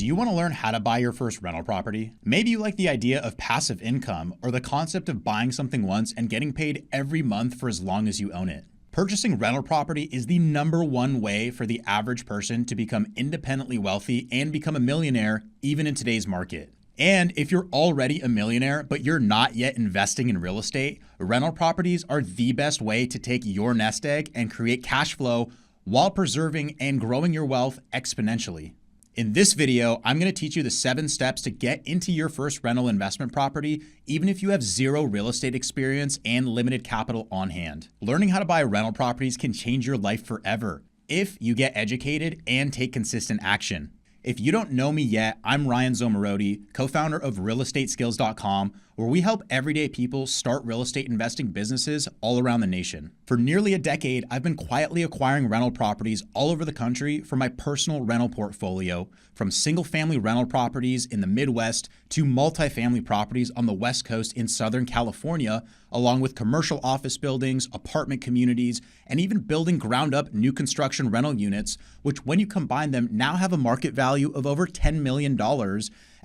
Do you want to learn how to buy your first rental property? Maybe you like the idea of passive income or the concept of buying something once and getting paid every month for as long as you own it. Purchasing rental property is the #1 way for the average person to become independently wealthy and become a millionaire, even in today's market. And if you're already a millionaire, but you're not yet investing in real estate, rental properties are the best way to take your nest egg and create cash flow while preserving and growing your wealth exponentially. In this video, I'm going to teach you the 7 steps to get into your first rental investment property, even if you have zero real estate experience and limited capital on hand. Learning how to buy rental properties can change your life forever if you get educated and take consistent action. If you don't know me yet, I'm Ryan Zomorodi, co-founder of realestateskills.com, where we help everyday people start real estate investing businesses all around the nation. For nearly a decade, I've been quietly acquiring rental properties all over the country for my personal rental portfolio, from single-family rental properties in the Midwest to multifamily properties on the West Coast in Southern California, along with commercial office buildings, apartment communities, and even building ground-up new construction rental units, which when you combine them now have a market value of over $10 million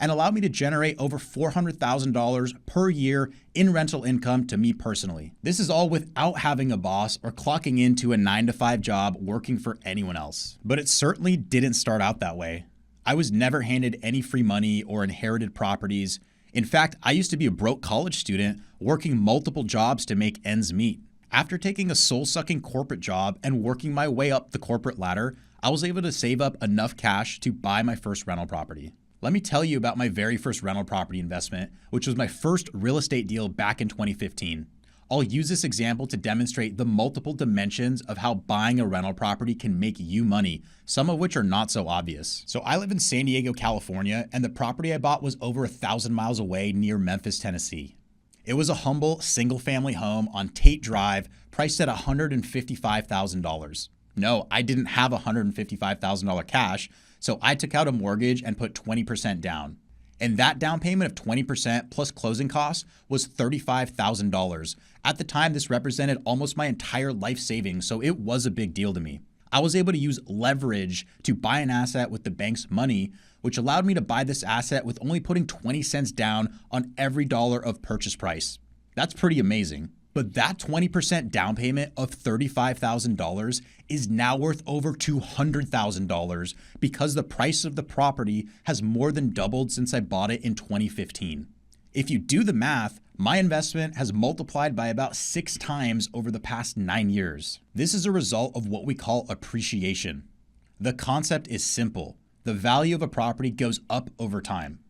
and allow me to generate over $400,000 per year in rental income to me personally. This is all without having a boss or clocking into a 9-to-5 job working for anyone else. But it certainly didn't start out that way. I was never handed any free money or inherited properties. In fact, I used to be a broke college student working multiple jobs to make ends meet. After taking a soul-sucking corporate job and working my way up the corporate ladder, I was able to save up enough cash to buy my first rental property. Let me tell you about my very first rental property investment, which was my first real estate deal back in 2015. I'll use this example to demonstrate the multiple dimensions of how buying a rental property can make you money, some of which are not so obvious. So I live in San Diego, California, and the property I bought was over 1,000 miles away near Memphis, Tennessee. It was a humble single-family home on Tate Drive, priced at $155,000. No, I didn't have $155,000 cash, so I took out a mortgage and put 20% down. And that down payment of 20% plus closing costs was $35,000. At the time, this represented almost my entire life savings, so it was a big deal to me. I was able to use leverage to buy an asset with the bank's money, which allowed me to buy this asset with only putting 20 cents down on every dollar of purchase price. That's pretty amazing. But that 20% down payment of $35,000 is now worth over $200,000 because the price of the property has more than doubled since I bought it in 2015. If you do the math, my investment has multiplied by about 6 times over the past 9 years. This is a result of what we call appreciation. The concept is simple. The value of a property goes up over time.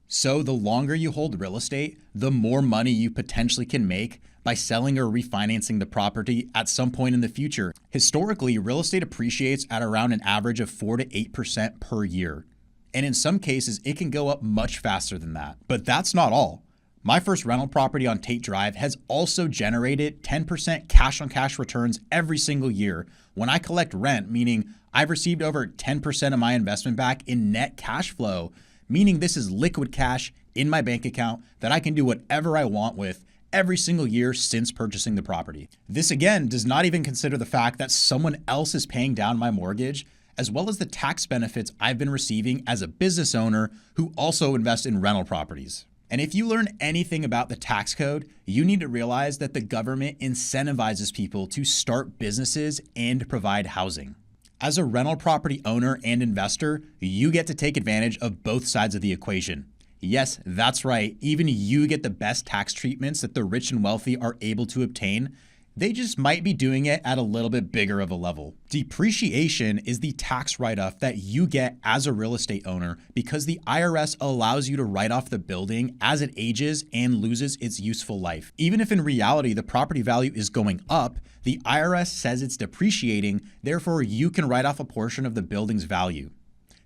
So the longer you hold real estate, the more money you potentially can make by selling or refinancing the property at some point in the future. Historically, real estate appreciates at around an average of 4 to 8% per year. And in some cases, it can go up much faster than that. But that's not all. My first rental property on Tate Drive has also generated 10% cash-on-cash returns every single year when I collect rent, meaning I've received over 10% of my investment back in net cash flow, meaning this is liquid cash in my bank account that I can do whatever I want with every single year since purchasing the property. This again does not even consider the fact that someone else is paying down my mortgage, as well as the tax benefits I've been receiving as a business owner who also invests in rental properties. And if you learn anything about the tax code, you need to realize that the government incentivizes people to start businesses and provide housing. As a rental property owner and investor, you get to take advantage of both sides of the equation. Yes, that's right. Even you get the best tax treatments that the rich and wealthy are able to obtain. They just might be doing it at a little bit bigger of a level. Depreciation is the tax write-off that you get as a real estate owner because the IRS allows you to write off the building as it ages and loses its useful life. Even if in reality the property value is going up, the IRS says it's depreciating, therefore you can write off a portion of the building's value.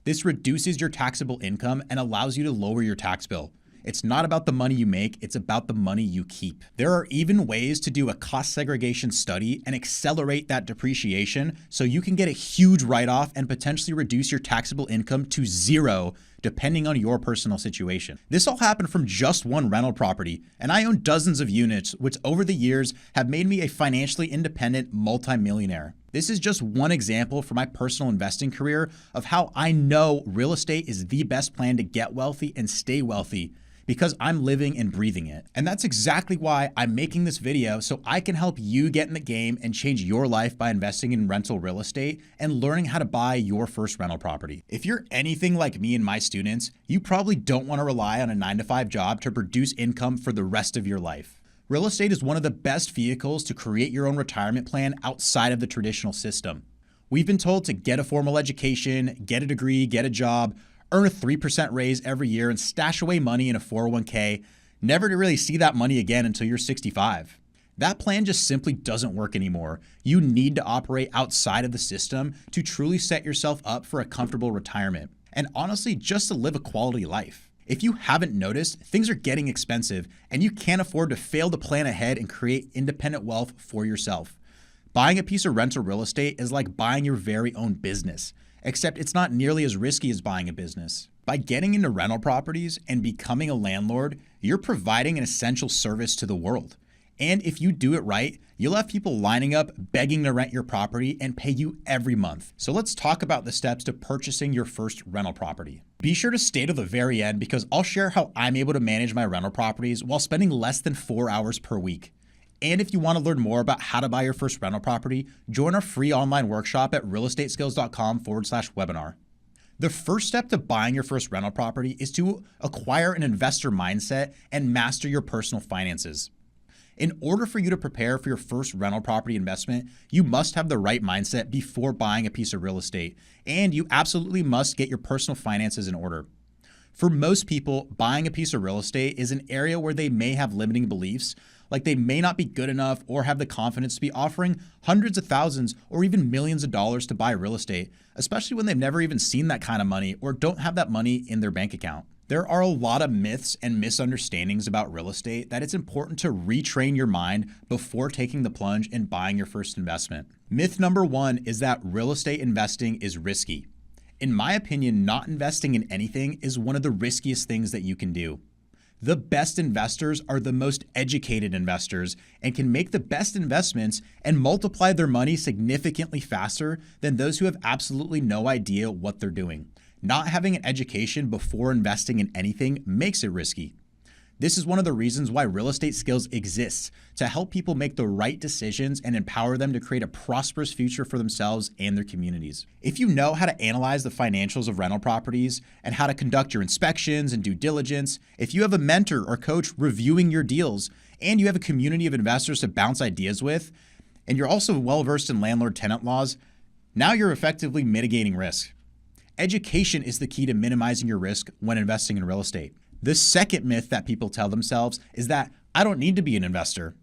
This reduces your taxable income and allows you to lower your tax bill. It's not about the money you make, it's about the money you keep. There are even ways to do a cost segregation study and accelerate that depreciation so you can get a huge write-off and potentially reduce your taxable income to 0 depending on your personal situation. This all happened from just one rental property, and I own dozens of units, which over the years have made me a financially independent multimillionaire. This is just one example from my personal investing career of how I know real estate is the best plan to get wealthy and stay wealthy, because I'm living and breathing it. And that's exactly why I'm making this video, so I can help you get in the game and change your life by investing in rental real estate and learning how to buy your first rental property. If you're anything like me and my students, you probably don't want to rely on a 9-to-5 job to produce income for the rest of your life. Real estate is one of the best vehicles to create your own retirement plan outside of the traditional system. We've been told to get a formal education, get a degree, get a job, earn a 3% raise every year, and stash away money in a 401k, never to really see that money again until you're 65. That plan just simply doesn't work anymore. You need to operate outside of the system to truly set yourself up for a comfortable retirement, and honestly, just to live a quality life. If you haven't noticed, things are getting expensive, and you can't afford to fail to plan ahead and create independent wealth for yourself. Buying a piece of rental real estate is like buying your very own business, except it's not nearly as risky as buying a business. By getting into rental properties and becoming a landlord, you're providing an essential service to the world. And if you do it right, you'll have people lining up, begging to rent your property and pay you every month. So let's talk about the steps to purchasing your first rental property. Be sure to stay to the very end because I'll share how I'm able to manage my rental properties while spending less than 4 hours per week. And if you want to learn more about how to buy your first rental property, join our free online workshop at realestateskills.com/webinar. The first step to buying your first rental property is to acquire an investor mindset and master your personal finances. In order for you to prepare for your first rental property investment, you must have the right mindset before buying a piece of real estate, and you absolutely must get your personal finances in order. For most people, buying a piece of real estate is an area where they may have limiting beliefs, like they may not be good enough or have the confidence to be offering hundreds of thousands or even millions of dollars to buy real estate, especially when they've never even seen that kind of money or don't have that money in their bank account. There are a lot of myths and misunderstandings about real estate that it's important to retrain your mind before taking the plunge and buying your first investment. Myth number one is that real estate investing is risky. In my opinion, not investing in anything is one of the riskiest things that you can do. The best investors are the most educated investors and can make the best investments and multiply their money significantly faster than those who have absolutely no idea what they're doing. Not having an education before investing in anything makes it risky. This is one of the reasons why Real Estate Skills exists, to help people make the right decisions and empower them to create a prosperous future for themselves and their communities. If you know how to analyze the financials of rental properties and how to conduct your inspections and due diligence, if you have a mentor or coach reviewing your deals, and you have a community of investors to bounce ideas with, and you're also well-versed in landlord-tenant laws, now you're effectively mitigating risk. Education is the key to minimizing your risk when investing in real estate. The second myth that people tell themselves is that I don't need to be an investor.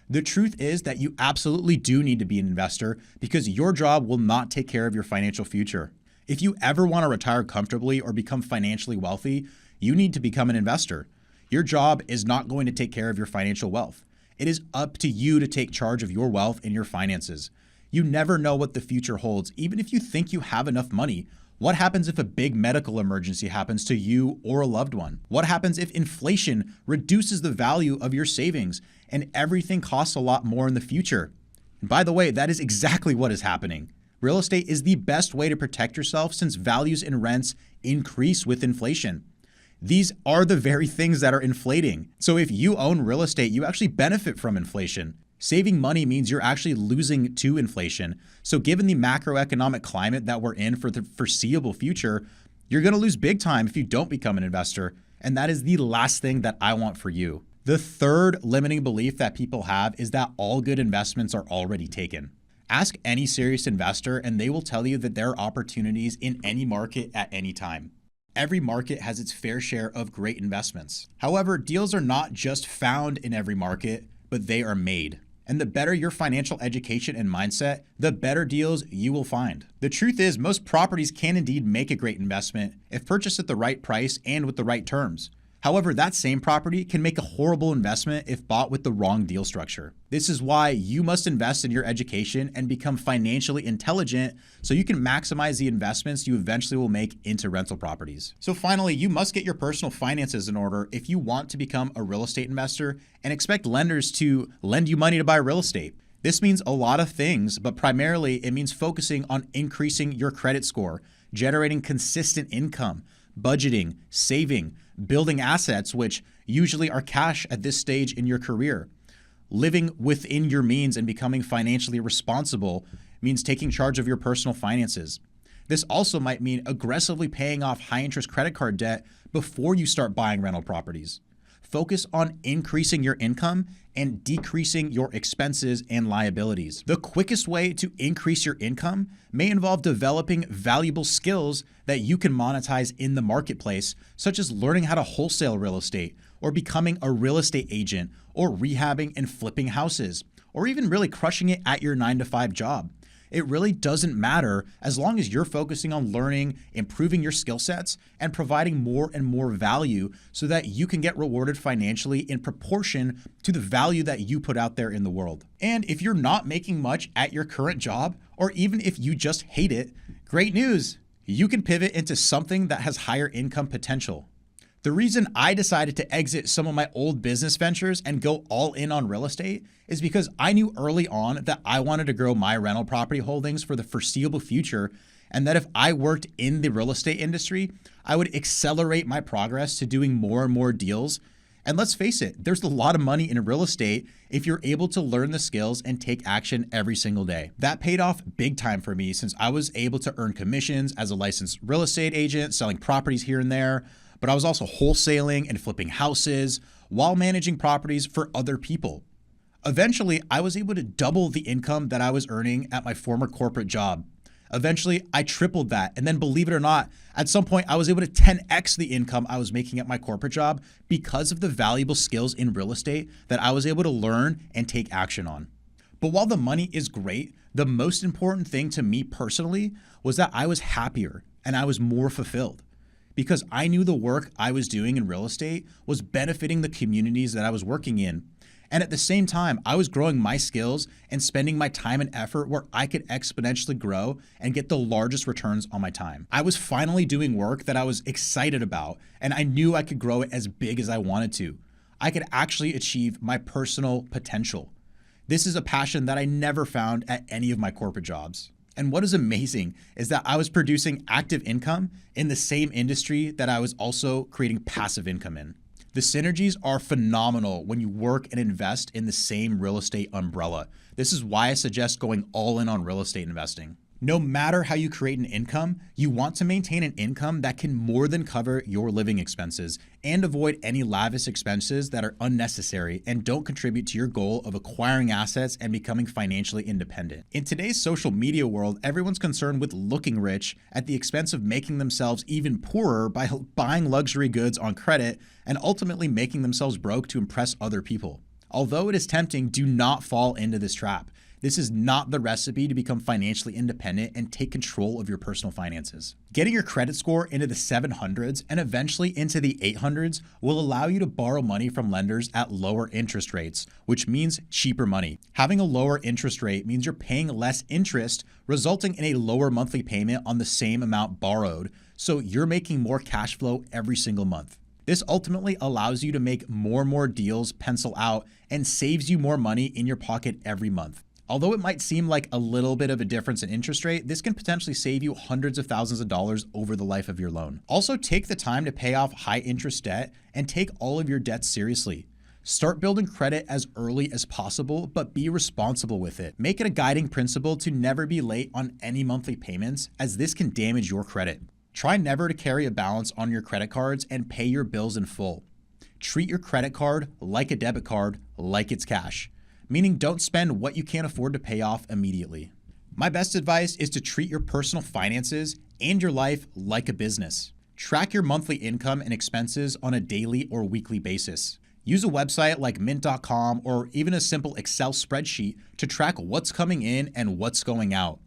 The truth is that you absolutely do need to be an investor because your job will not take care of your financial future. If you ever want to retire comfortably or become financially wealthy, you need to become an investor. Your job is not going to take care of your financial wealth. It is up to you to take charge of your wealth and your finances. You never know what the future holds, even if you think you have enough money. What happens if a big medical emergency happens to you or a loved one? What happens if inflation reduces the value of your savings and everything costs a lot more in the future? And by the way, that is exactly what is happening. Real estate is the best way to protect yourself since values and rents increase with inflation. These are the very things that are inflating. So if you own real estate, you actually benefit from inflation. Saving money means you're actually losing to inflation. So given the macroeconomic climate that we're in for the foreseeable future, you're going to lose big time if you don't become an investor. And that is the last thing that I want for you. The third limiting belief that people have is that all good investments are already taken. Ask any serious investor and they will tell you that there are opportunities in any market at any time. Every market has its fair share of great investments. However, deals are not just found in every market, but they are made. And the better your financial education and mindset, the better deals you will find. The truth is, most properties can indeed make a great investment if purchased at the right price and with the right terms. However, that same property can make a horrible investment if bought with the wrong deal structure. This is why you must invest in your education and become financially intelligent so you can maximize the investments you eventually will make into rental properties. So finally, you must get your personal finances in order if you want to become a real estate investor and expect lenders to lend you money to buy real estate. This means a lot of things, but primarily it means focusing on increasing your credit score, generating consistent income, budgeting, saving, building assets, which usually are cash at this stage in your career. Living within your means and becoming financially responsible means taking charge of your personal finances. This also might mean aggressively paying off high-interest credit card debt before you start buying rental properties. Focus on increasing your income and decreasing your expenses and liabilities. The quickest way to increase your income may involve developing valuable skills that you can monetize in the marketplace, such as learning how to wholesale real estate, or becoming a real estate agent, or rehabbing and flipping houses, or even really crushing it at your 9-to-5 job. It really doesn't matter as long as you're focusing on learning, improving your skill sets, and providing more and more value so that you can get rewarded financially in proportion to the value that you put out there in the world. And if you're not making much at your current job, or even if you just hate it, great news! You can pivot into something that has higher income potential. The reason I decided to exit some of my old business ventures and go all in on real estate is because I knew early on that I wanted to grow my rental property holdings for the foreseeable future, and that if I worked in the real estate industry, I would accelerate my progress to doing more and more deals. And let's face it, there's a lot of money in real estate if you're able to learn the skills and take action every single day. That paid off big time for me since I was able to earn commissions as a licensed real estate agent, selling properties here and there. But I was also wholesaling and flipping houses while managing properties for other people. Eventually, I was able to double the income that I was earning at my former corporate job. Eventually, I tripled that. And then believe it or not, at some point, I was able to 10x the income I was making at my corporate job because of the valuable skills in real estate that I was able to learn and take action on. But while the money is great, the most important thing to me personally was that I was happier and I was more fulfilled, because I knew the work I was doing in real estate was benefiting the communities that I was working in. And at the same time, I was growing my skills and spending my time and effort where I could exponentially grow and get the largest returns on my time. I was finally doing work that I was excited about, and I knew I could grow it as big as I wanted to. I could actually achieve my personal potential. This is a passion that I never found at any of my corporate jobs. And what is amazing is that I was producing active income in the same industry that I was also creating passive income in. The synergies are phenomenal when you work and invest in the same real estate umbrella. This is why I suggest going all in on real estate investing. No matter how you create an income, you want to maintain an income that can more than cover your living expenses and avoid any lavish expenses that are unnecessary and don't contribute to your goal of acquiring assets and becoming financially independent. In today's social media world, everyone's concerned with looking rich at the expense of making themselves even poorer by buying luxury goods on credit and ultimately making themselves broke to impress other people. Although it is tempting, do not fall into this trap. This is not the recipe to become financially independent and take control of your personal finances. Getting your credit score into the 700s and eventually into the 800s will allow you to borrow money from lenders at lower interest rates, which means cheaper money. Having a lower interest rate means you're paying less interest, resulting in a lower monthly payment on the same amount borrowed, so you're making more cash flow every single month. This ultimately allows you to make more and more deals pencil out and saves you more money in your pocket every month. Although it might seem like a little bit of a difference in interest rate, this can potentially save you hundreds of thousands of dollars over the life of your loan. Also, take the time to pay off high interest debt and take all of your debts seriously. Start building credit as early as possible, but be responsible with it. Make it a guiding principle to never be late on any monthly payments, as this can damage your credit. Try never to carry a balance on your credit cards and pay your bills in full. Treat your credit card like a debit card, like it's cash. Meaning don't spend what you can't afford to pay off immediately. My best advice is to treat your personal finances and your life like a business. Track your monthly income and expenses on a daily or weekly basis. Use a website like mint.com or even a simple Excel spreadsheet to track what's coming in and what's going out.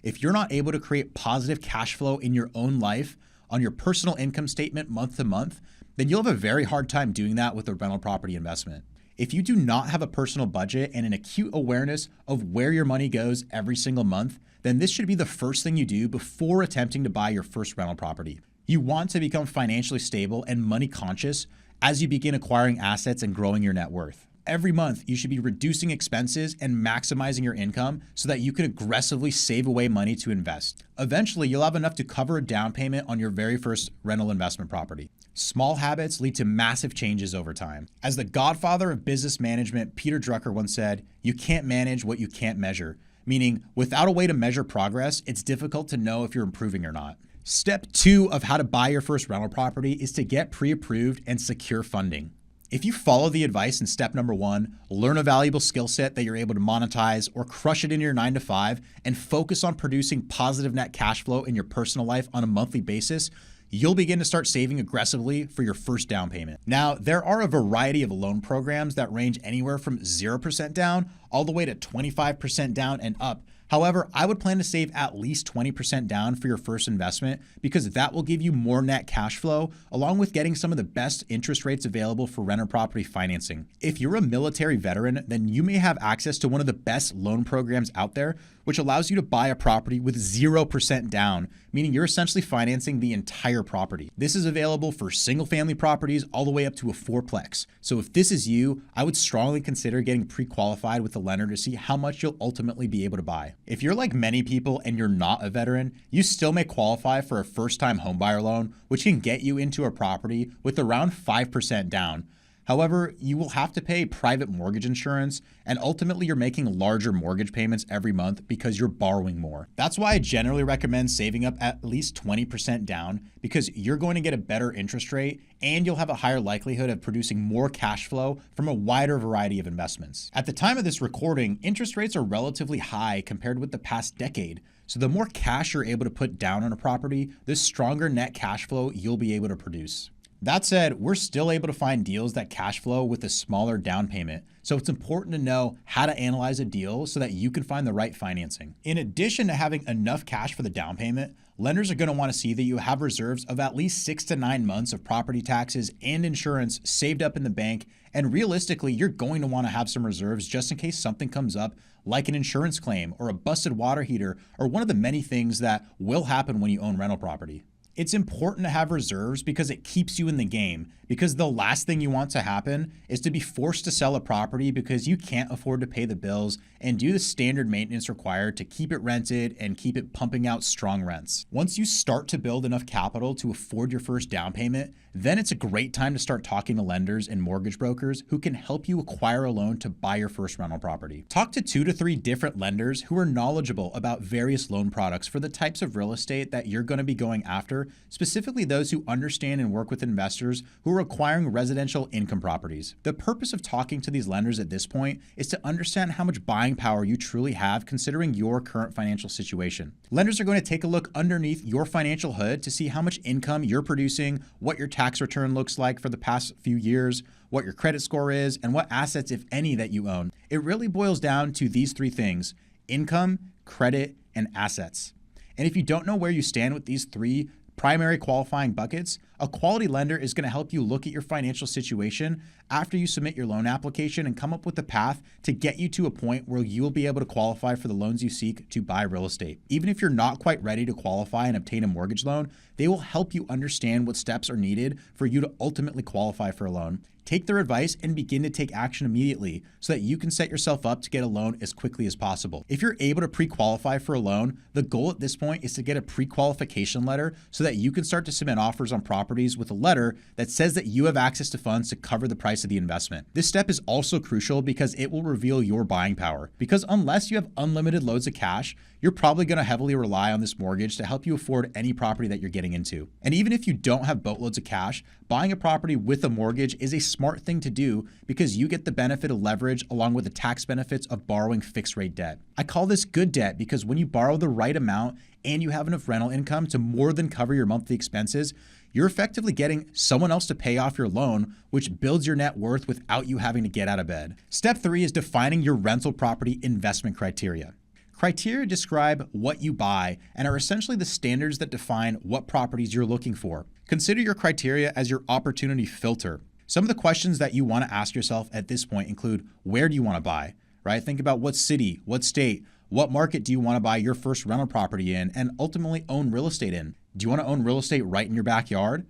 If you're not able to create positive cash flow in your own life on your personal income statement month to month, then you'll have a very hard time doing that with a rental property investment. If you do not have a personal budget and an acute awareness of where your money goes every single month, then this should be the first thing you do before attempting to buy your first rental property. You want to become financially stable and money conscious as you begin acquiring assets and growing your net worth. Every month, you should be reducing expenses and maximizing your income so that you can aggressively save away money to invest. Eventually, you'll have enough to cover a down payment on your very first rental investment property. Small habits lead to massive changes over time. As the godfather of business management, Peter Drucker once said, "You can't manage what you can't measure," meaning without a way to measure progress, it's difficult to know if you're improving or not. Step 2 of how to buy your first rental property is to get pre-approved and secure funding. If you follow the advice in step number 1, learn a valuable skill set that you're able to monetize or crush it in your 9 to 5 and focus on producing positive net cash flow in your personal life on a monthly basis, you'll begin to start saving aggressively for your first down payment. Now, there are a variety of loan programs that range anywhere from 0% down all the way to 25% down and up. However, I would plan to save at least 20% down for your first investment because that will give you more net cash flow along with getting some of the best interest rates available for rental property financing. If you're a military veteran, then you may have access to one of the best loan programs out there, which allows you to buy a property with 0% down, meaning you're essentially financing the entire property. This is available for single family properties all the way up to a fourplex. So if this is you, I would strongly consider getting pre-qualified with the lender to see how much you'll ultimately be able to buy. If you're like many people and you're not a veteran, you still may qualify for a first-time homebuyer loan, which can get you into a property with around 5% down. However, you will have to pay private mortgage insurance, and ultimately you're making larger mortgage payments every month because you're borrowing more. That's why I generally recommend saving up at least 20% down because you're going to get a better interest rate and you'll have a higher likelihood of producing more cash flow from a wider variety of investments. At the time of this recording, interest rates are relatively high compared with the past decade. So the more cash you're able to put down on a property, the stronger net cash flow you'll be able to produce. That said, we're still able to find deals that cash flow with a smaller down payment, so it's important to know how to analyze a deal so that you can find the right financing. In addition to having enough cash for the down payment, lenders are going to want to see that you have reserves of at least 6 to 9 months of property taxes and insurance saved up in the bank, and realistically, you're going to want to have some reserves just in case something comes up like an insurance claim or a busted water heater or one of the many things that will happen when you own rental property. It's important to have reserves because it keeps you in the game, because the last thing you want to happen is to be forced to sell a property because you can't afford to pay the bills and do the standard maintenance required to keep it rented and keep it pumping out strong rents. Once you start to build enough capital to afford your first down payment, then it's a great time to start talking to lenders and mortgage brokers who can help you acquire a loan to buy your first rental property. Talk to 2 to 3 different lenders who are knowledgeable about various loan products for the types of real estate that you're going to be going after, specifically those who understand and work with investors who are acquiring residential income properties. The purpose of talking to these lenders at this point is to understand how much buying power you truly have considering your current financial situation. Lenders are going to take a look underneath your financial hood to see how much income you're producing, what your tax return looks like for the past few years, what your credit score is, and what assets, if any, that you own. It really boils down to these 3 things: income, credit, and assets. And if you don't know where you stand with these 3 primary qualifying buckets, a quality lender is going to help you look at your financial situation after you submit your loan application and come up with a path to get you to a point where you'll be able to qualify for the loans you seek to buy real estate. Even if you're not quite ready to qualify and obtain a mortgage loan, they will help you understand what steps are needed for you to ultimately qualify for a loan. Take their advice and begin to take action immediately so that you can set yourself up to get a loan as quickly as possible. If you're able to pre-qualify for a loan, the goal at this point is to get a pre-qualification letter so that you can start to submit offers on properties with a letter that says that you have access to funds to cover the price of the investment. This step is also crucial because it will reveal your buying power. Because unless you have unlimited loads of cash, you're probably going to heavily rely on this mortgage to help you afford any property that you're getting into. And even if you don't have boatloads of cash, buying a property with a mortgage is a smart thing to do because you get the benefit of leverage along with the tax benefits of borrowing fixed rate debt. I call this good debt because when you borrow the right amount and you have enough rental income to more than cover your monthly expenses, you're effectively getting someone else to pay off your loan, which builds your net worth without you having to get out of bed. Step 3 is defining your rental property investment criteria. Criteria describe what you buy and are essentially the standards that define what properties you're looking for. Consider your criteria as your opportunity filter. Some of the questions that you want to ask yourself at this point include, where do you want to buy, right? Think about what city, what state, what market do you want to buy your first rental property in and ultimately own real estate in? Do you want to own real estate right in your backyard?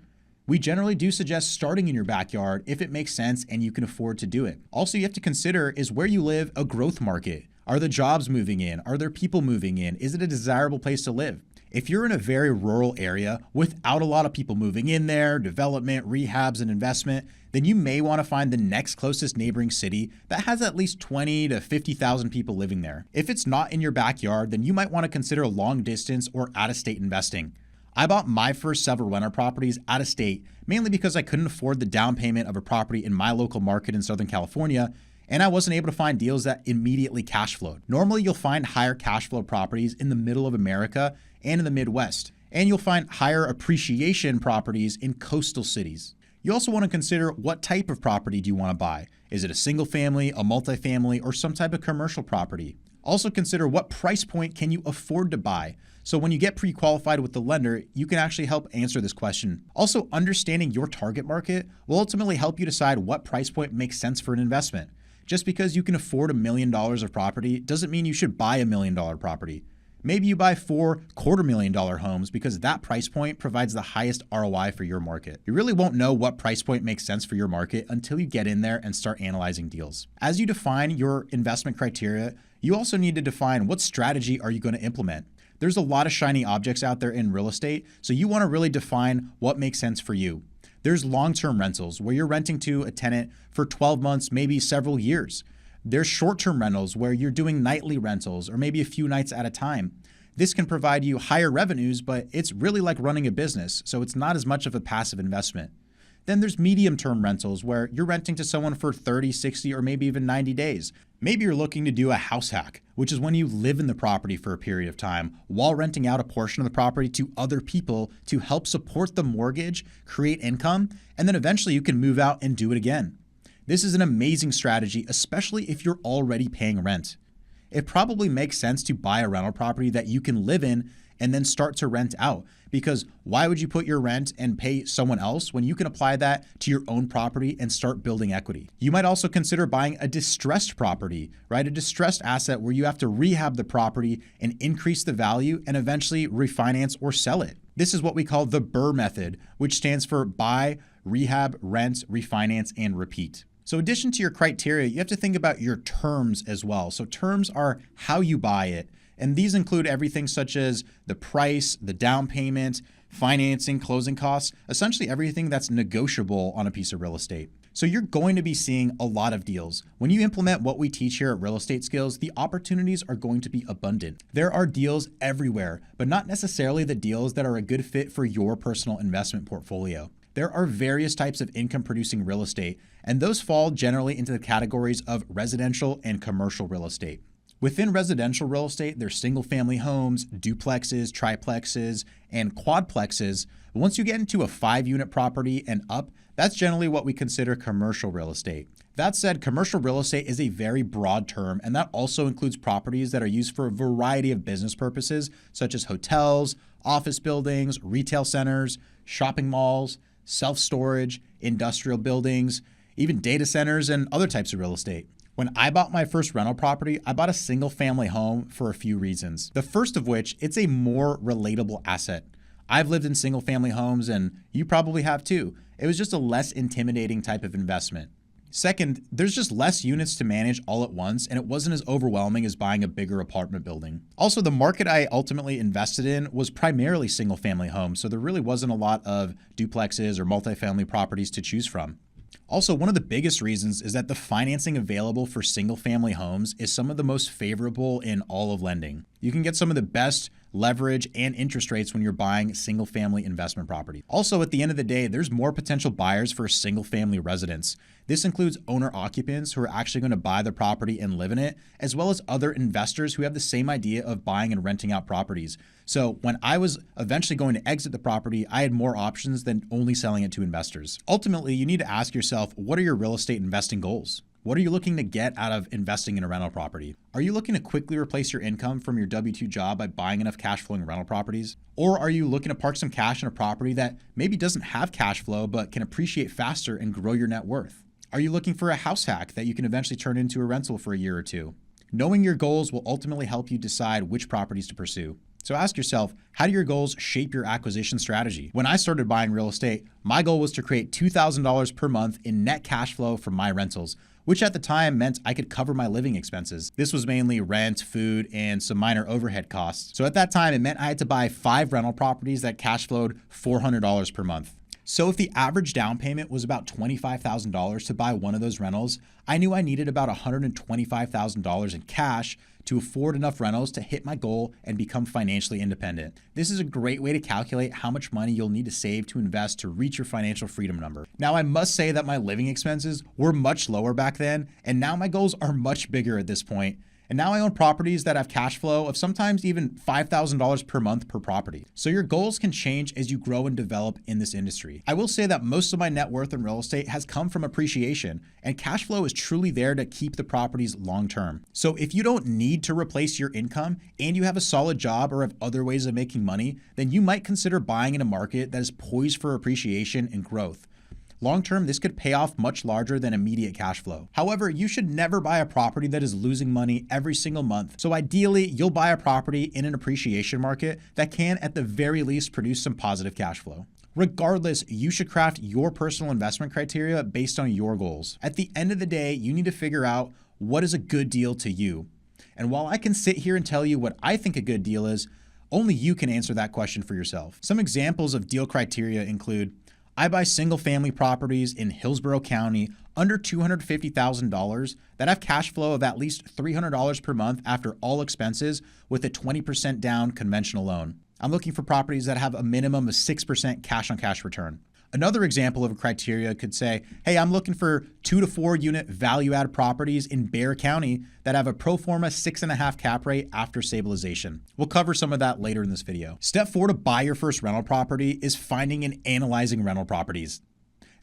We generally do suggest starting in your backyard if it makes sense and you can afford to do it. Also, you have to consider, is where you live a growth market? Are the jobs moving in? Are there people moving in? Is it a desirable place to live? If you're in a very rural area without a lot of people moving in there, development, rehabs, and investment, then you may want to find the next closest neighboring city that has at least 20 to 50,000 people living there. If it's not in your backyard, then you might want to consider long distance or out-of-state investing. I bought my first several rental properties out of state, mainly because I couldn't afford the down payment of a property in my local market in Southern California, and I wasn't able to find deals that immediately cash flowed. Normally, you'll find higher cash flow properties in the middle of America and in the Midwest, and you'll find higher appreciation properties in coastal cities. You also want to consider what type of property do you want to buy? Is it a single family, a multifamily, or some type of commercial property? Also consider what price point can you afford to buy? So when you get pre-qualified with the lender, you can actually help answer this question. Also, understanding your target market will ultimately help you decide what price point makes sense for an investment. Just because you can afford $1 million of property doesn't mean you should buy $1 million property. Maybe you buy 4 $250,000 homes because that price point provides the highest ROI for your market. You really won't know what price point makes sense for your market until you get in there and start analyzing deals. As you define your investment criteria, you also need to define what strategy are you going to implement. There's a lot of shiny objects out there in real estate, so you want to really define what makes sense for you. There's long-term rentals where you're renting to a tenant for 12 months, maybe several years. There's short-term rentals where you're doing nightly rentals or maybe a few nights at a time. This can provide you higher revenues, but it's really like running a business, so it's not as much of a passive investment. Then there's medium-term rentals where you're renting to someone for 30, 60, or maybe even 90 days. Maybe you're looking to do a house hack, which is when you live in the property for a period of time while renting out a portion of the property to other people to help support the mortgage, create income, and then eventually you can move out and do it again. This is an amazing strategy, especially if you're already paying rent. It probably makes sense to buy a rental property that you can live in and then start to rent out. Because why would you put your rent and pay someone else when you can apply that to your own property and start building equity? You might also consider buying a distressed property, right? A distressed asset where you have to rehab the property and increase the value and eventually refinance or sell it. This is what we call the BRRRR method, which stands for buy, rehab, rent, refinance, and repeat. So in addition to your criteria, you have to think about your terms as well. So terms are how you buy it. And these include everything such as the price, the down payment, financing, closing costs, essentially everything that's negotiable on a piece of real estate. So you're going to be seeing a lot of deals. When you implement what we teach here at Real Estate Skills, the opportunities are going to be abundant. There are deals everywhere, but not necessarily the deals that are a good fit for your personal investment portfolio. There are various types of income-producing real estate, and those fall generally into the categories of residential and commercial real estate. Within residential real estate, there's single-family homes, duplexes, triplexes, and quadplexes. But once you get into a 5-unit property and up, that's generally what we consider commercial real estate. That said, commercial real estate is a very broad term, and that also includes properties that are used for a variety of business purposes, such as hotels, office buildings, retail centers, shopping malls, self-storage, industrial buildings, even data centers, and other types of real estate. When I bought my first rental property, I bought a single family home for a few reasons. The first of which, it's a more relatable asset. I've lived in single family homes and you probably have too. It was just a less intimidating type of investment. Second, there's just less units to manage all at once and it wasn't as overwhelming as buying a bigger apartment building. Also, the market I ultimately invested in was primarily single family homes, so there really wasn't a lot of duplexes or multifamily properties to choose from. Also, one of the biggest reasons is that the financing available for single-family homes is some of the most favorable in all of lending. You can get some of the best leverage and interest rates when you're buying single-family investment property. Also, at the end of the day, there's more potential buyers for a single-family residence. This includes owner-occupants who are actually going to buy the property and live in it, as well as other investors who have the same idea of buying and renting out properties. So when I was eventually going to exit the property, I had more options than only selling it to investors. Ultimately, you need to ask yourself, what are your real estate investing goals? What are you looking to get out of investing in a rental property? Are you looking to quickly replace your income from your W-2 job by buying enough cash flowing rental properties? Or are you looking to park some cash in a property that maybe doesn't have cash flow but can appreciate faster and grow your net worth? Are you looking for a house hack that you can eventually turn into a rental for a year or two? Knowing your goals will ultimately help you decide which properties to pursue. So ask yourself, how do your goals shape your acquisition strategy? When I started buying real estate, my goal was to create $2,000 per month in net cash flow from my rentals, which at the time meant I could cover my living expenses. This was mainly rent, food, and some minor overhead costs. So at that time, it meant I had to buy 5 rental properties that cash flowed $400 per month. So if the average down payment was about $25,000 to buy one of those rentals, I knew I needed about $125,000 in cash to afford enough rentals to hit my goal and become financially independent. This is a great way to calculate how much money you'll need to save to invest to reach your financial freedom number. Now, I must say that my living expenses were much lower back then, and now my goals are much bigger at this point. And now I own properties that have cash flow of sometimes even $5,000 per month per property. So your goals can change as you grow and develop in this industry. I will say that most of my net worth in real estate has come from appreciation, and cash flow is truly there to keep the properties long term. So if you don't need to replace your income and you have a solid job or have other ways of making money, then you might consider buying in a market that is poised for appreciation and growth. Long term, this could pay off much larger than immediate cash flow. However, you should never buy a property that is losing money every single month. So ideally, you'll buy a property in an appreciation market that can, at the very least, produce some positive cash flow. Regardless, you should craft your personal investment criteria based on your goals. At the end of the day, you need to figure out what is a good deal to you. And while I can sit here and tell you what I think a good deal is, only you can answer that question for yourself. Some examples of deal criteria include: I buy single-family properties in Hillsborough County under $250,000 that have cash flow of at least $300 per month after all expenses with a 20% down conventional loan. I'm looking for properties that have a minimum of 6% cash-on-cash return. Another example of a criteria could say, hey, I'm looking for 2 to 4 unit value-add properties in Bexar County that have a pro forma 6.5 cap rate after stabilization. We'll cover some of that later in this video. Step 4 to buy your first rental property is finding and analyzing rental properties.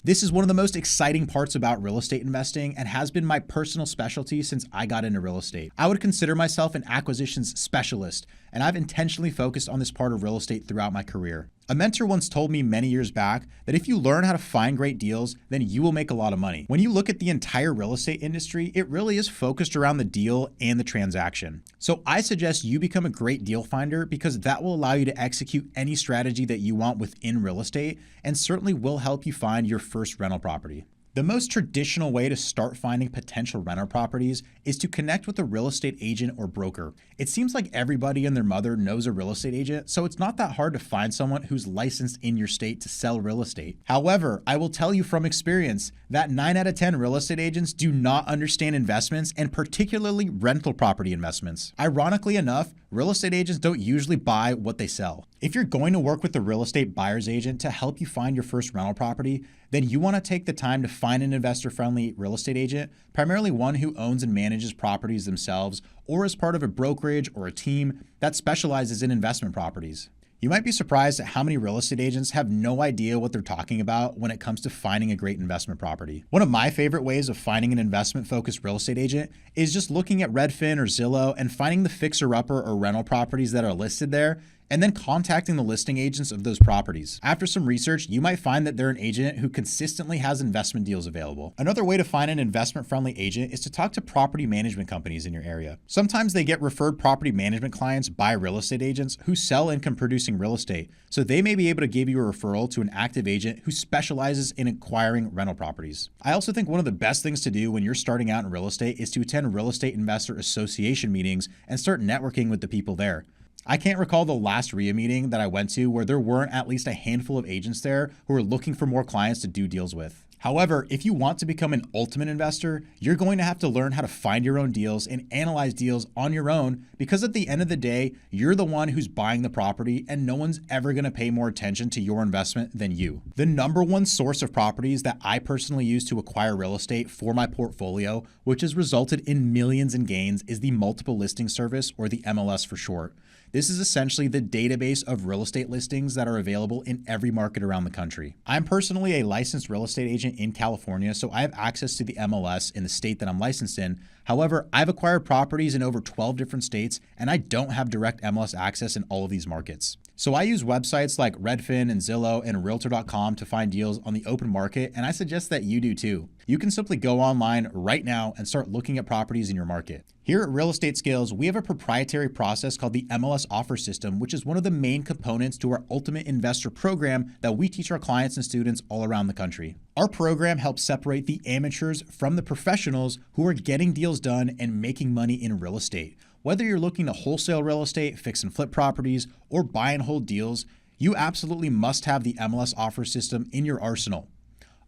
This is one of the most exciting parts about real estate investing and has been my personal specialty since I got into real estate. I would consider myself an acquisitions specialist, and I've intentionally focused on this part of real estate throughout my career. A mentor once told me many years back that if you learn how to find great deals, then you will make a lot of money. When you look at the entire real estate industry, it really is focused around the deal and the transaction. So I suggest you become a great deal finder because that will allow you to execute any strategy that you want within real estate and certainly will help you find your first rental property. The most traditional way to start finding potential rental properties is to connect with a real estate agent or broker. It seems like everybody and their mother knows a real estate agent, so it's not that hard to find someone who's licensed in your state to sell real estate. However, I will tell you from experience that 9 out of 10 real estate agents do not understand investments and particularly rental property investments. Ironically enough, real estate agents don't usually buy what they sell. If you're going to work with a real estate buyer's agent to help you find your first rental property, then you want to take the time to find an investor-friendly real estate agent, primarily one who owns and manages properties themselves or is part of a brokerage or a team that specializes in investment properties. You might be surprised at how many real estate agents have no idea what they're talking about when it comes to finding a great investment property. One of my favorite ways of finding an investment-focused real estate agent is just looking at Redfin or Zillow and finding the fixer-upper or rental properties that are listed there, and then contacting the listing agents of those properties. After some research, you might find that they're an agent who consistently has investment deals available. Another way to find an investment-friendly agent is to talk to property management companies in your area. Sometimes they get referred property management clients by real estate agents who sell income-producing real estate, so they may be able to give you a referral to an active agent who specializes in acquiring rental properties. I also think one of the best things to do when you're starting out in real estate is to attend Real Estate Investor Association meetings and start networking with the people there. I can't recall the last RIA meeting that I went to where there weren't at least a handful of agents there who were looking for more clients to do deals with. However, if you want to become an ultimate investor, you're going to have to learn how to find your own deals and analyze deals on your own because at the end of the day, you're the one who's buying the property and no one's ever going to pay more attention to your investment than you. The number one source of properties that I personally use to acquire real estate for my portfolio, which has resulted in millions in gains, is the multiple listing service, or the MLS for short. This is essentially the database of real estate listings that are available in every market around the country. I'm personally a licensed real estate agent in California, so I have access to the MLS in the state that I'm licensed in. However, I've acquired properties in over 12 different states, and I don't have direct MLS access in all of these markets. So I use websites like Redfin and Zillow and Realtor.com to find deals on the open market, and I suggest that you do too. You can simply go online right now and start looking at properties in your market. Here at Real Estate Skills, we have a proprietary process called the MLS offer system, which is one of the main components to our Ultimate Investor program that we teach our clients and students all around the country. Our program helps separate the amateurs from the professionals who are getting deals done and making money in real estate. Whether you're looking to wholesale real estate, fix and flip properties, or buy and hold deals, you absolutely must have the MLS offer system in your arsenal.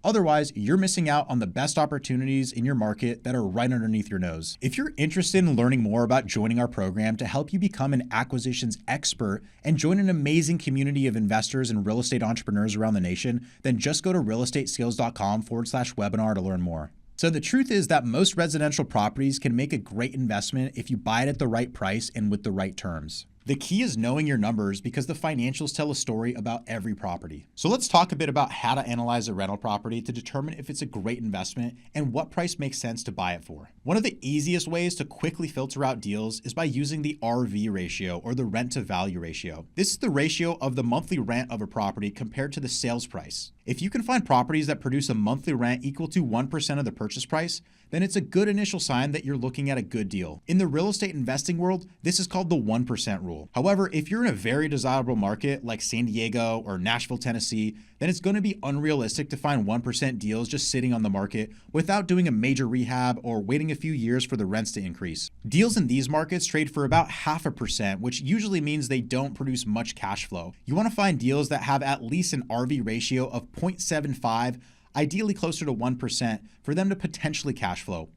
Otherwise, you're missing out on the best opportunities in your market that are right underneath your nose. If you're interested in learning more about joining our program to help you become an acquisitions expert and join an amazing community of investors and real estate entrepreneurs around the nation, then just go to realestateskills.com/webinar to learn more. So the truth is that most residential properties can make a great investment if you buy it at the right price and with the right terms. The key is knowing your numbers because the financials tell a story about every property. So let's talk a bit about how to analyze a rental property to determine if it's a great investment and what price makes sense to buy it for. One of the easiest ways to quickly filter out deals is by using the RV ratio, or the rent to value ratio. This is the ratio of the monthly rent of a property compared to the sales price. If you can find properties that produce a monthly rent equal to 1% of the purchase price, then it's a good initial sign that you're looking at a good deal. In the real estate investing world, this is called the 1% rule. However, if you're in a very desirable market like San Diego or Nashville, Tennessee, then it's going to be unrealistic to find 1% deals just sitting on the market without doing a major rehab or waiting a few years for the rents to increase. Deals in these markets trade for about 0.5%, which usually means they don't produce much cash flow. You want to find deals that have at least an RV ratio of 0.75, ideally closer to 1%, for them to potentially cash flow.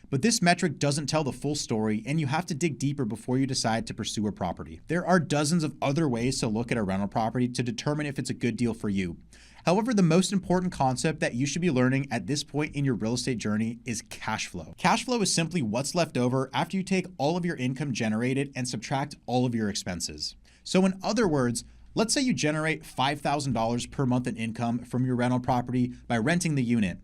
But this metric doesn't tell the full story, and you have to dig deeper before you decide to pursue a property. There are dozens of other ways to look at a rental property to determine if it's a good deal for you. However, the most important concept that you should be learning at this point in your real estate journey is cash flow. Cash flow is simply what's left over after you take all of your income generated and subtract all of your expenses. So in other words, let's say you generate $5,000 per month in income from your rental property by renting the unit.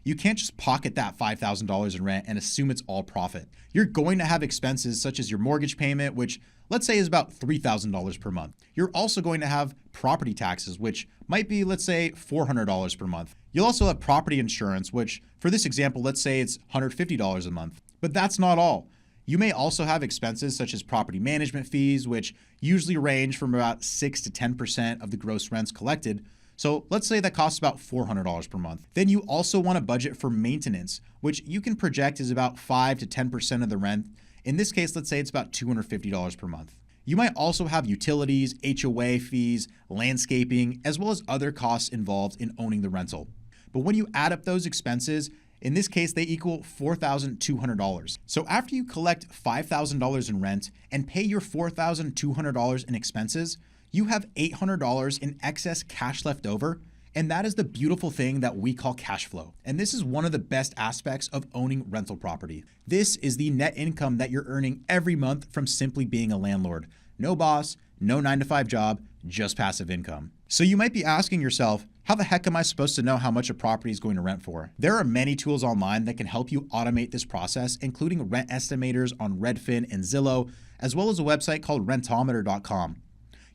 You can't just pocket that $5,000 in rent and assume it's all profit. You're going to have expenses such as your mortgage payment, which let's say is about $3,000 per month. You're also going to have property taxes, which might be, let's say, $400 per month. You'll also have property insurance, which for this example, let's say it's $150 a month. But that's not all. You may also have expenses such as property management fees, which usually range from about 6 to 10% of the gross rents collected. So let's say that costs about $400 per month. Then you also want to budget for maintenance, which you can project is about 5 to 10% of the rent. In this case, let's say it's about $250 per month. You might also have utilities, HOA fees, landscaping, as well as other costs involved in owning the rental. But when you add up those expenses, in this case, they equal $4,200. So after you collect $5,000 in rent and pay your $4,200 in expenses, you have $800 in excess cash left over, and that is the beautiful thing that we call cash flow. And this is one of the best aspects of owning rental property. This is the net income that you're earning every month from simply being a landlord. No boss, no 9-to-5 job, just passive income. So you might be asking yourself, how the heck am I supposed to know how much a property is going to rent for? There are many tools online that can help you automate this process, including rent estimators on Redfin and Zillow, as well as a website called rentometer.com.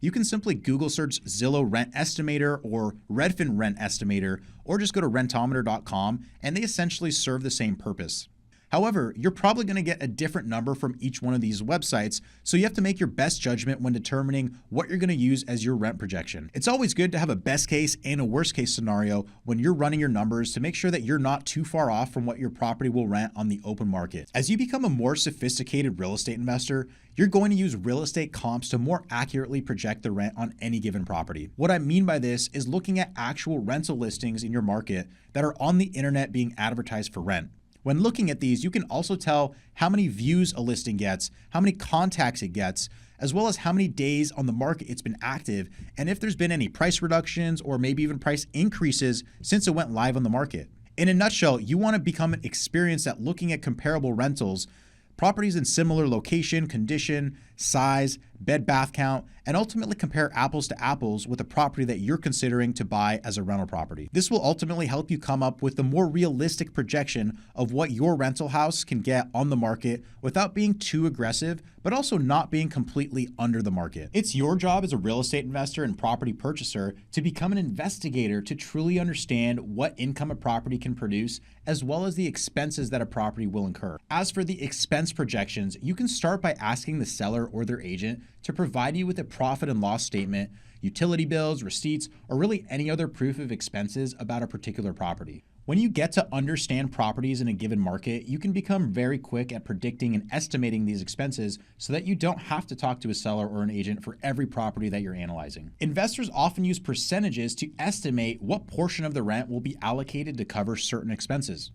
You can simply Google search Zillow Rent Estimator or Redfin Rent Estimator, or just go to rentometer.com, and they essentially serve the same purpose. However, you're probably going to get a different number from each one of these websites, so you have to make your best judgment when determining what you're going to use as your rent projection. It's always good to have a best case and a worst case scenario when you're running your numbers to make sure that you're not too far off from what your property will rent on the open market. As you become a more sophisticated real estate investor, you're going to use real estate comps to more accurately project the rent on any given property. What I mean by this is looking at actual rental listings in your market that are on the internet being advertised for rent. When looking at these, you can also tell how many views a listing gets, how many contacts it gets, as well as how many days on the market it's been active, and if there's been any price reductions or maybe even price increases since it went live on the market. In a nutshell, you want to become experienced at looking at comparable rentals, properties in similar location, condition, size, bed bath count, and ultimately compare apples to apples with a property that you're considering to buy as a rental property. This will ultimately help you come up with the more realistic projection of what your rental house can get on the market without being too aggressive, but also not being completely under the market. It's your job as a real estate investor and property purchaser to become an investigator to truly understand what income a property can produce, as well as the expenses that a property will incur. As for the expense projections, you can start by asking the seller or their agent to provide you with a profit and loss statement, utility bills, receipts, or really any other proof of expenses about a particular property. When you get to understand properties in a given market, you can become very quick at predicting and estimating these expenses so that you don't have to talk to a seller or an agent for every property that you're analyzing. Investors often use percentages to estimate what portion of the rent will be allocated to cover certain expenses.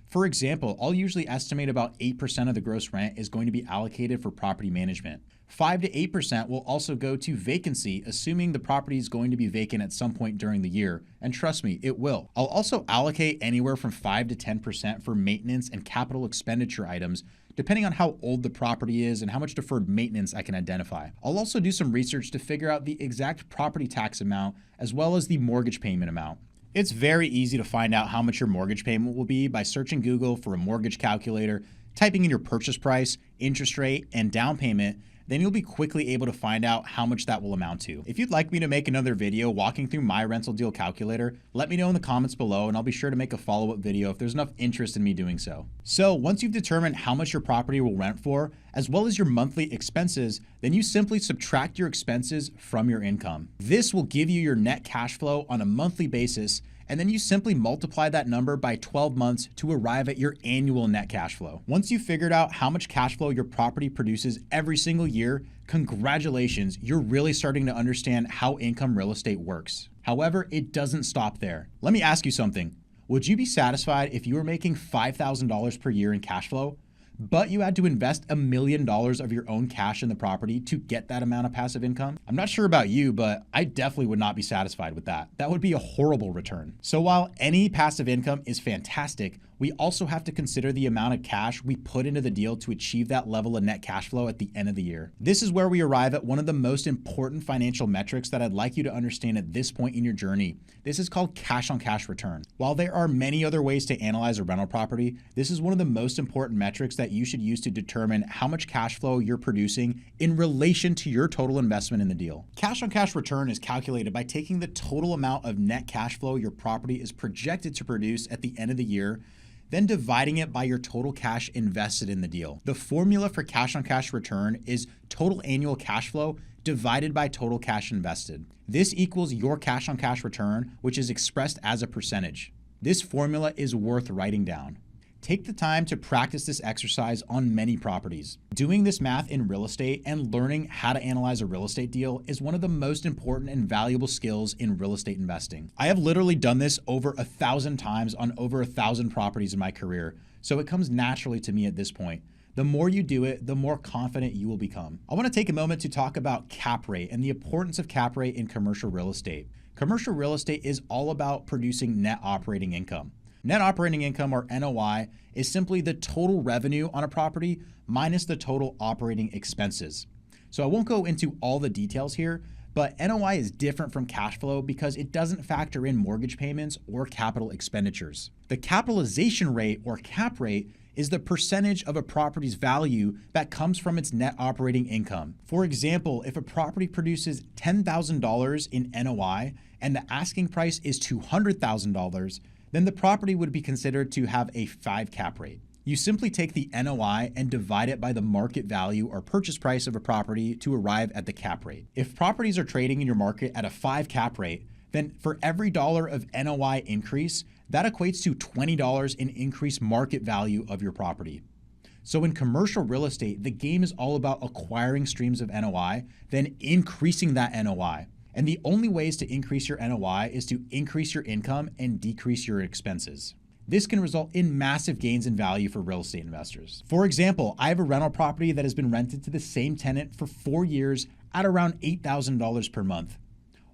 For example, I'll usually estimate about 8% of the gross rent is going to be allocated for property management. 5 to 8% will also go to vacancy, assuming the property is going to be vacant at some point during the year. And trust me, it will. I'll also allocate anywhere from 5 to 10% for maintenance and capital expenditure items, depending on how old the property is and how much deferred maintenance I can identify. I'll also do some research to figure out the exact property tax amount as well as the mortgage payment amount. It's very easy to find out how much your mortgage payment will be by searching Google for a mortgage calculator, typing in your purchase price, interest rate, and down payment. Then you'll be quickly able to find out how much that will amount to. If you'd like me to make another video walking through my rental deal calculator, let me know in the comments below and I'll be sure to make a follow-up video if there's enough interest in me doing so. So once you've determined how much your property will rent for, as well as your monthly expenses, then you simply subtract your expenses from your income. This will give you your net cash flow on a monthly basis, and then you simply multiply that number by 12 months to arrive at your annual net cash flow. Once you've figured out how much cash flow your property produces every single year, congratulations, you're really starting to understand how income real estate works. However, it doesn't stop there. Let me ask you something. Would you be satisfied if you were making $5,000 per year in cash flow, but you had to invest $1 million of your own cash in the property to get that amount of passive income? I'm not sure about you, but I definitely would not be satisfied with that. That would be a horrible return. So while any passive income is fantastic, we also have to consider the amount of cash we put into the deal to achieve that level of net cash flow at the end of the year. This is where we arrive at one of the most important financial metrics that I'd like you to understand at this point in your journey. This is called cash on cash return. While there are many other ways to analyze a rental property, this is one of the most important metrics that you should use to determine how much cash flow you're producing in relation to your total investment in the deal. Cash on cash return is calculated by taking the total amount of net cash flow your property is projected to produce at the end of the year, then dividing it by your total cash invested in the deal. The formula for cash on cash return is total annual cash flow divided by total cash invested. This equals your cash on cash return, which is expressed as a percentage. This formula is worth writing down. Take the time to practice this exercise on many properties. Doing this math in real estate and learning how to analyze a real estate deal is one of the most important and valuable skills in real estate investing. I have literally done this over 1,000 times on over 1,000 properties in my career, so it comes naturally to me at this point. The more you do it, the more confident you will become. I want to take a moment to talk about cap rate and the importance of cap rate in commercial real estate. Commercial real estate is all about producing net operating income. Net operating income, or NOI, is simply the total revenue on a property minus the total operating expenses. So I won't go into all the details here, but NOI is different from cash flow because it doesn't factor in mortgage payments or capital expenditures. The capitalization rate, or cap rate, is the percentage of a property's value that comes from its net operating income. For example, if a property produces $10,000 in NOI and the asking price is $200,000, then the property would be considered to have a 5 cap rate. You simply take the NOI and divide it by the market value or purchase price of a property to arrive at the cap rate. If properties are trading in your market at a 5 cap rate, then for every dollar of NOI increase, that equates to $20 in increased market value of your property. So in commercial real estate, the game is all about acquiring streams of NOI, then increasing that NOI. And the only ways to increase your NOI is to increase your income and decrease your expenses. This can result in massive gains in value for real estate investors. For example, I have a rental property that has been rented to the same tenant for 4 years at around $8,000 per month.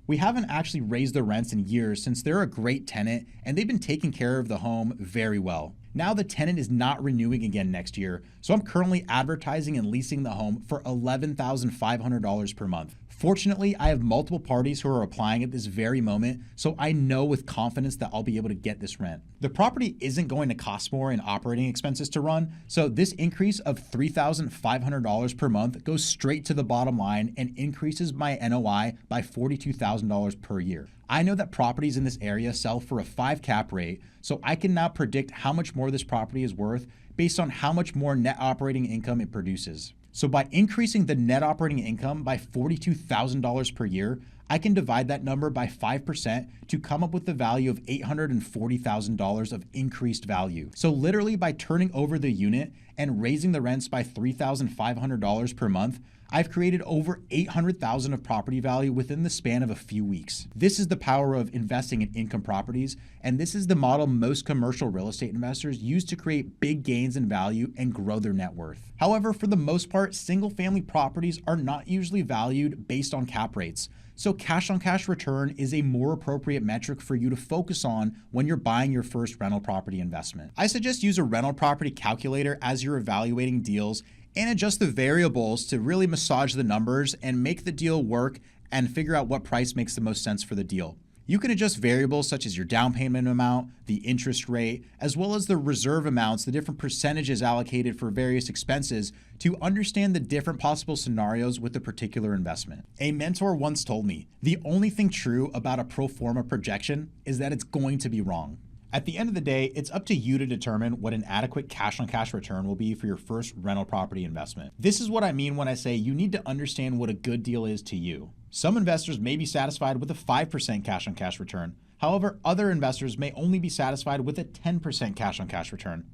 We haven't actually raised the rents in years since they're a great tenant and they've been taking care of the home very well. Now the tenant is not renewing again next year, so I'm currently advertising and leasing the home for $11,500 per month. Fortunately, I have multiple parties who are applying at this very moment, so I know with confidence that I'll be able to get this rent. The property isn't going to cost more in operating expenses to run, so this increase of $3,500 per month goes straight to the bottom line and increases my NOI by $42,000 per year. I know that properties in this area sell for a 5 cap rate, so I can now predict how much more this property is worth based on how much more net operating income it produces. So by increasing the net operating income by $42,000 per year, I can divide that number by 5% to come up with the value of $840,000 of increased value. So literally by turning over the unit and raising the rents by $3,500 per month, I've created over $800,000 of property value within the span of a few weeks. This is the power of investing in income properties, and this is the model most commercial real estate investors use to create big gains in value and grow their net worth. However, for the most part, single-family properties are not usually valued based on cap rates. So cash-on-cash return is a more appropriate metric for you to focus on when you're buying your first rental property investment. I suggest use a rental property calculator as you're evaluating deals and adjust the variables to really massage the numbers and make the deal work and figure out what price makes the most sense for the deal. You can adjust variables such as your down payment amount, the interest rate, as well as the reserve amounts, the different percentages allocated for various expenses to understand the different possible scenarios with a particular investment. A mentor once told me, the only thing true about a pro forma projection is that it's going to be wrong. At the end of the day, it's up to you to determine what an adequate cash-on-cash return will be for your first rental property investment. This is what I mean when I say you need to understand what a good deal is to you. Some investors may be satisfied with a 5% cash-on-cash return. However, other investors may only be satisfied with a 10% cash-on-cash return.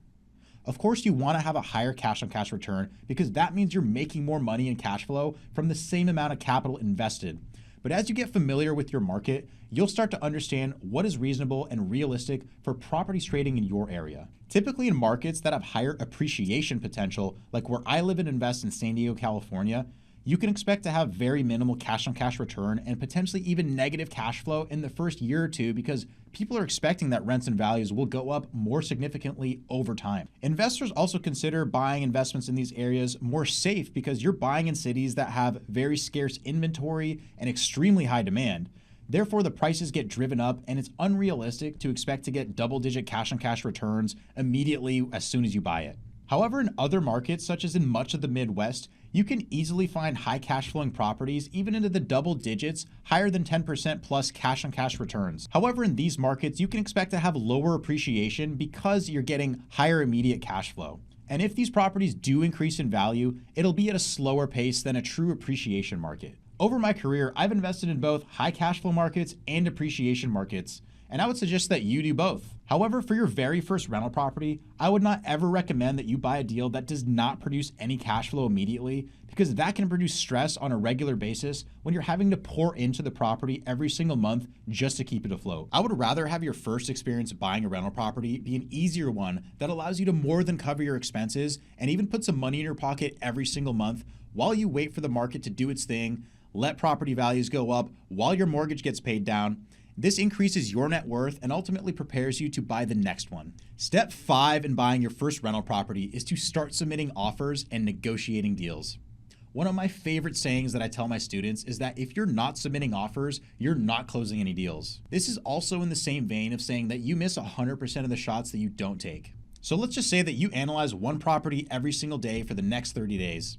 Of course, you want to have a higher cash-on-cash return because that means you're making more money in cash flow from the same amount of capital invested. But as you get familiar with your market, you'll start to understand what is reasonable and realistic for properties trading in your area. Typically in markets that have higher appreciation potential, like where I live and invest in San Diego, California, you can expect to have very minimal cash-on-cash return and potentially even negative cash flow in the first year or two because people are expecting that rents and values will go up more significantly over time. Investors also consider buying investments in these areas more safe because you're buying in cities that have very scarce inventory and extremely high demand. Therefore, the prices get driven up and it's unrealistic to expect to get double-digit cash-on-cash returns immediately as soon as you buy it. However, in other markets, such as in much of the Midwest, you can easily find high cash flowing properties even into the double digits, higher than 10% plus cash on cash returns. However, in these markets, you can expect to have lower appreciation because you're getting higher immediate cash flow. And if these properties do increase in value, it'll be at a slower pace than a true appreciation market. Over my career, I've invested in both high cash flow markets and appreciation markets, and I would suggest that you do both. However, for your very first rental property, I would not ever recommend that you buy a deal that does not produce any cash flow immediately because that can produce stress on a regular basis when you're having to pour into the property every single month just to keep it afloat. I would rather have your first experience buying a rental property be an easier one that allows you to more than cover your expenses and even put some money in your pocket every single month while you wait for the market to do its thing, let property values go up while your mortgage gets paid down. This increases your net worth and ultimately prepares you to buy the next one. Step 5 in buying your first rental property is to start submitting offers and negotiating deals. One of my favorite sayings that I tell my students is that if you're not submitting offers, you're not closing any deals. This is also in the same vein of saying that you miss 100% of the shots that you don't take. So let's just say that you analyze one property every single day for the next 30 days.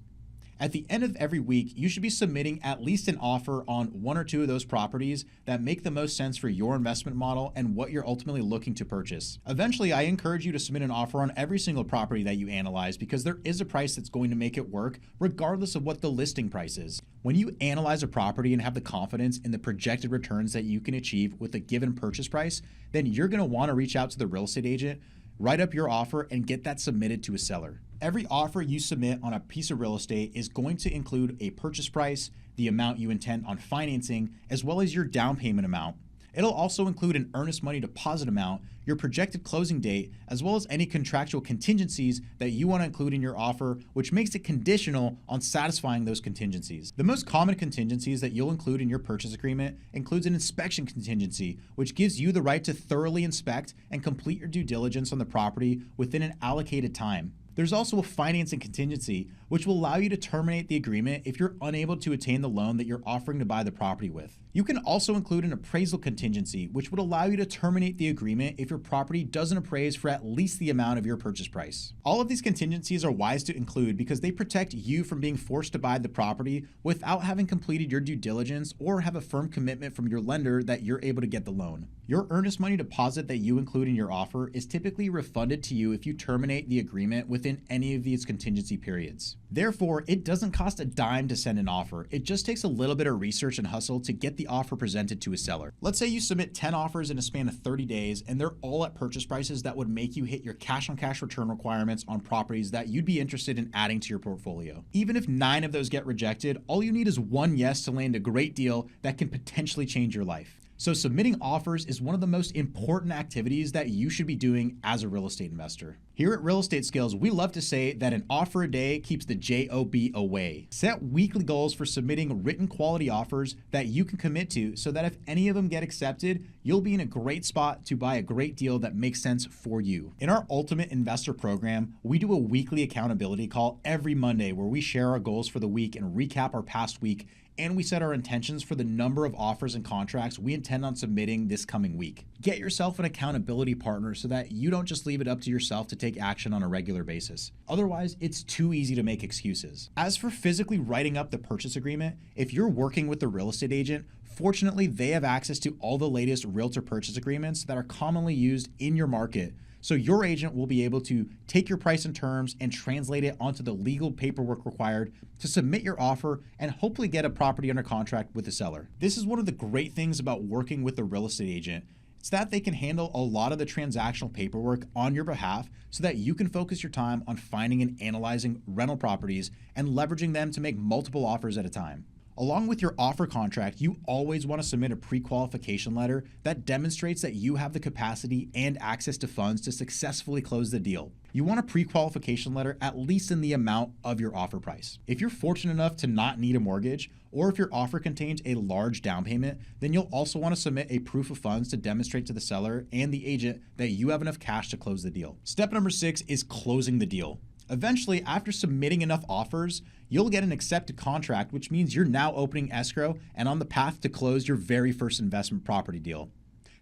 At the end of every week, you should be submitting at least an offer on one or two of those properties that make the most sense for your investment model and what you're ultimately looking to purchase. Eventually, I encourage you to submit an offer on every single property that you analyze because there is a price that's going to make it work regardless of what the listing price is. When you analyze a property and have the confidence in the projected returns that you can achieve with a given purchase price, then you're going to want to reach out to the real estate agent, write up your offer, and get that submitted to a seller. Every offer you submit on a piece of real estate is going to include a purchase price, the amount you intend on financing, as well as your down payment amount. It'll also include an earnest money deposit amount, your projected closing date, as well as any contractual contingencies that you want to include in your offer, which makes it conditional on satisfying those contingencies. The most common contingencies that you'll include in your purchase agreement includes an inspection contingency, which gives you the right to thoroughly inspect and complete your due diligence on the property within an allocated time. There's also a financing contingency, which will allow you to terminate the agreement if you're unable to attain the loan that you're offering to buy the property with. You can also include an appraisal contingency, which would allow you to terminate the agreement if your property doesn't appraise for at least the amount of your purchase price. All of these contingencies are wise to include because they protect you from being forced to buy the property without having completed your due diligence or have a firm commitment from your lender that you're able to get the loan. Your earnest money deposit that you include in your offer is typically refunded to you if you terminate the agreement within any of these contingency periods. Therefore, it doesn't cost a dime to send an offer. It just takes a little bit of research and hustle to get the offer presented to a seller. Let's say you submit 10 offers in a span of 30 days and they're all at purchase prices that would make you hit your cash-on-cash return requirements on properties that you'd be interested in adding to your portfolio. Even if 9 of those get rejected, all you need is one yes to land a great deal that can potentially change your life. So submitting offers is one of the most important activities that you should be doing as a real estate investor. Here at Real Estate Skills, we love to say that an offer a day keeps the job away. Set weekly goals for submitting written quality offers that you can commit to so that if any of them get accepted, you'll be in a great spot to buy a great deal that makes sense for you. In our Ultimate Investor program, we do a weekly accountability call every Monday where we share our goals for the week and recap our past week, and we set our intentions for the number of offers and contracts we intend on submitting this coming week. Get yourself an accountability partner so that you don't just leave it up to yourself to take action on a regular basis. Otherwise, it's too easy to make excuses. As for physically writing up the purchase agreement, if you're working with a real estate agent, fortunately, they have access to all the latest realtor purchase agreements that are commonly used in your market. So your agent will be able to take your price and terms and translate it onto the legal paperwork required to submit your offer and hopefully get a property under contract with the seller. This is one of the great things about working with a real estate agent. It's that they can handle a lot of the transactional paperwork on your behalf so that you can focus your time on finding and analyzing rental properties and leveraging them to make multiple offers at a time. Along with your offer contract, you always want to submit a pre-qualification letter that demonstrates that you have the capacity and access to funds to successfully close the deal. You want a pre-qualification letter at least in the amount of your offer price. If you're fortunate enough to not need a mortgage, or if your offer contains a large down payment, then you'll also want to submit a proof of funds to demonstrate to the seller and the agent that you have enough cash to close the deal. Step number 6 is closing the deal. Eventually, after submitting enough offers, you'll get an accepted contract, which means you're now opening escrow and on the path to close your very first investment property deal.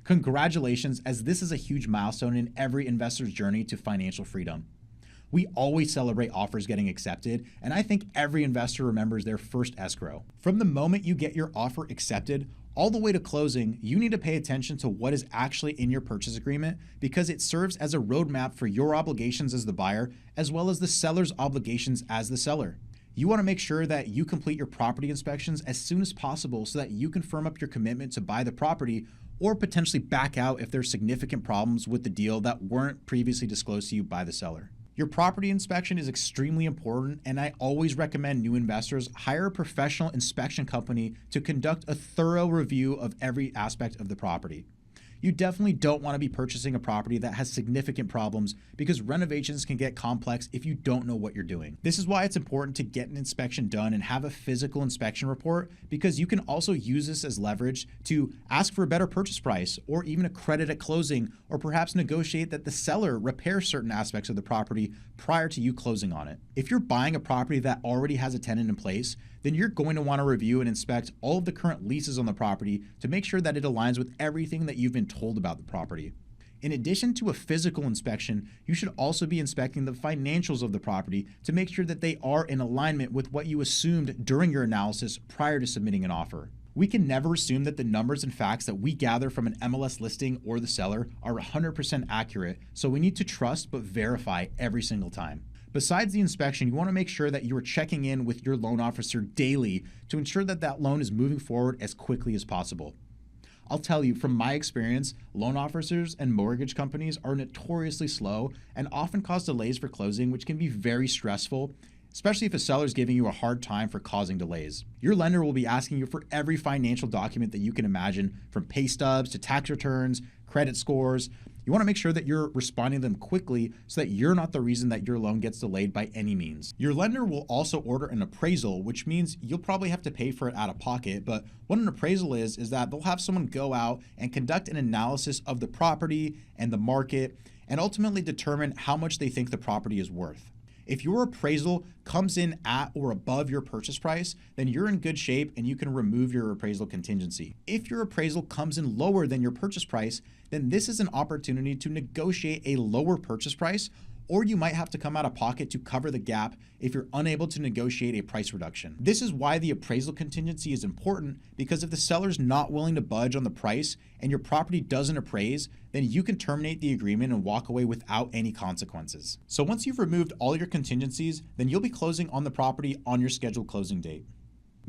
Congratulations, as this is a huge milestone in every investor's journey to financial freedom. We always celebrate offers getting accepted, and I think every investor remembers their first escrow. From the moment you get your offer accepted, all the way to closing, you need to pay attention to what is actually in your purchase agreement because it serves as a roadmap for your obligations as the buyer, as well as the seller's obligations as the seller. You want to make sure that you complete your property inspections as soon as possible so that you can firm up your commitment to buy the property or potentially back out if there's significant problems with the deal that weren't previously disclosed to you by the seller. Your property inspection is extremely important, and I always recommend new investors hire a professional inspection company to conduct a thorough review of every aspect of the property. You definitely don't want to be purchasing a property that has significant problems because renovations can get complex if you don't know what you're doing. This is why it's important to get an inspection done and have a physical inspection report because you can also use this as leverage to ask for a better purchase price or even a credit at closing or perhaps negotiate that the seller repair certain aspects of the property prior to you closing on it. If you're buying a property that already has a tenant in place, then you're going to want to review and inspect all of the current leases on the property to make sure that it aligns with everything that you've been told about the property. In addition to a physical inspection, you should also be inspecting the financials of the property to make sure that they are in alignment with what you assumed during your analysis prior to submitting an offer. We can never assume that the numbers and facts that we gather from an MLS listing or the seller are 100% accurate, so we need to trust but verify every single time. Besides the inspection, you want to make sure that you are checking in with your loan officer daily to ensure that that loan is moving forward as quickly as possible. I'll tell you, from my experience, loan officers and mortgage companies are notoriously slow and often cause delays for closing, which can be very stressful, especially if a seller is giving you a hard time for causing delays. Your lender will be asking you for every financial document that you can imagine, from pay stubs to tax returns, credit scores. You want to make sure that you're responding to them quickly so that you're not the reason that your loan gets delayed by any means. Your lender will also order an appraisal, which means you'll probably have to pay for it out of pocket. But what an appraisal is that they'll have someone go out and conduct an analysis of the property and the market and ultimately determine how much they think the property is worth. If your appraisal comes in at or above your purchase price, then you're in good shape and you can remove your appraisal contingency. If your appraisal comes in lower than your purchase price, then this is an opportunity to negotiate a lower purchase price, or you might have to come out of pocket to cover the gap if you're unable to negotiate a price reduction. This is why the appraisal contingency is important, because if the seller's not willing to budge on the price and your property doesn't appraise, then you can terminate the agreement and walk away without any consequences. So once you've removed all your contingencies, then you'll be closing on the property on your scheduled closing date.